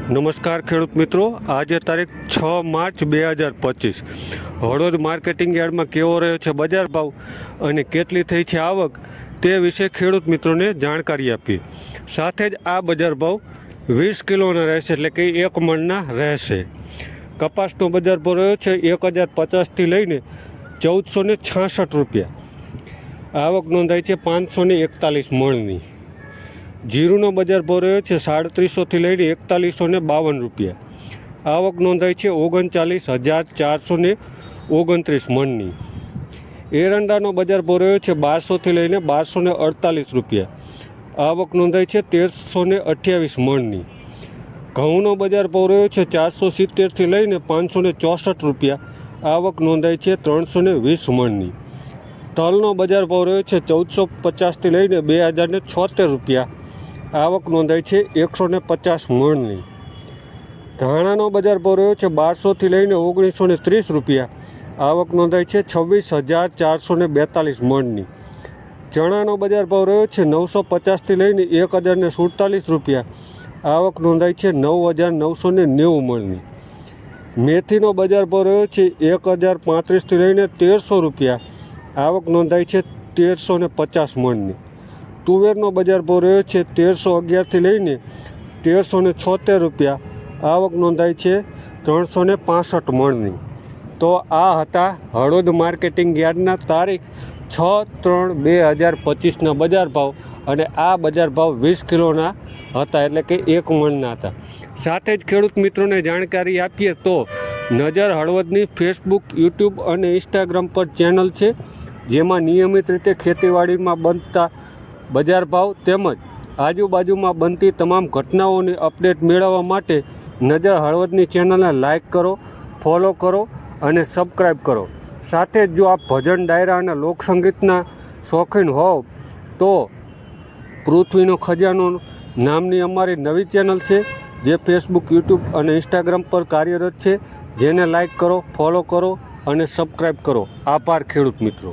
નમસ્કાર ખેડૂત મિત્રો, આજે તારીખ 6 માર્ચ 2025 હળવદ માર્કેટિંગ યાર્ડમાં કેવો રહ્યો છે બજાર ભાવ અને કેટલી થઈ છે આવક તે વિશે ખેડૂત મિત્રોને જાણકારી આપી. સાથે જ આ બજાર ભાવ 20 કિલોના રહેશે, એટલે કે 1 મણના રહેશે. કપાસનો બજાર ભાવ રહ્યો છે 1050થી લઈને 1466 રૂપિયા. આવક નોંધાઈ છે 541 મણની. જીરુનો બજાર ભાવ રહ્યો છે 3700થી લઈને 4152 રૂપિયા. આવક નોંધાઈ છે 39,429 મણની. એરંડાનો બજાર ભાવ રહ્યો છે 1200થી લઈને 1248 રૂપિયા. આવક નોંધાઈ છે 1328 મણની. ઘઉંનો બજાર ભાવ રહ્યો છે 470થી લઈને 564 રૂપિયા. આવક નોંધાઈ છે 320 મણની. તલનો બજાર ભાવ રહ્યો છે 1450થી લઈને 2076 રૂપિયા. આવક નોંધાઈ છે 150 મણની. ધાણાનો બજાર ભાવ રહ્યો છે 1200થી લઈને 1930 રૂપિયા. આવક નોંધાઈ છે 26,442 મણની. ચણાનો બજાર ભાવ રહ્યો છે 950થી લઈને 1047 રૂપિયા. આવક નોંધાઈ છે 9,990 મણની. મેથીનો બજાર ભાવ રહ્યો છે 1035થી લઈને 1300 રૂપિયા. આવક નોંધાઈ છે 1350 મણની. તુવેરનો બજાર ભાવ રહ્યો છે 1311થી લઈને 1376 રૂપિયા. આવક નોંધાઈ છે 365 મણની. તો આ હતા હળવદ માર્કેટિંગ યાર્ડના તારીખ 6/3/2025ના બજાર ભાવ, અને આ બજાર ભાવ 20 કિલોના હતા, એટલે કે 1 મણના હતા. સાથે જ ખેડૂત મિત્રોને જાણકારી આપીએ તો નજર હળવદની ફેસબુક, યુટ્યુબ અને ઇન્સ્ટાગ્રામ પર ચેનલ છે, જેમાં નિયમિત રીતે ખેતીવાડીમાં બનતા બજાર ભાવ તેમજ આજુબાજુમાં બનતી તમામ ઘટનાઓની અપડેટ મેળવવા માટે નજર હળવદની ચેનલને લાઇક કરો, ફોલો કરો અને સબસ્ક્રાઈબ કરો. સાથે જ જો આપ ભજન, ડાયરા અને લોકસંગીતના શોખીન હોવ તો પૃથ્વીનો ખજાનો નામની અમારી નવી ચેનલ છે, જે ફેસબુક, યુટ્યુબ અને ઇન્સ્ટાગ્રામ પર કાર્યરત છે, જેને લાઇક કરો, ફોલો કરો અને સબસ્ક્રાઈબ કરો. આભાર ખેડૂત મિત્રો.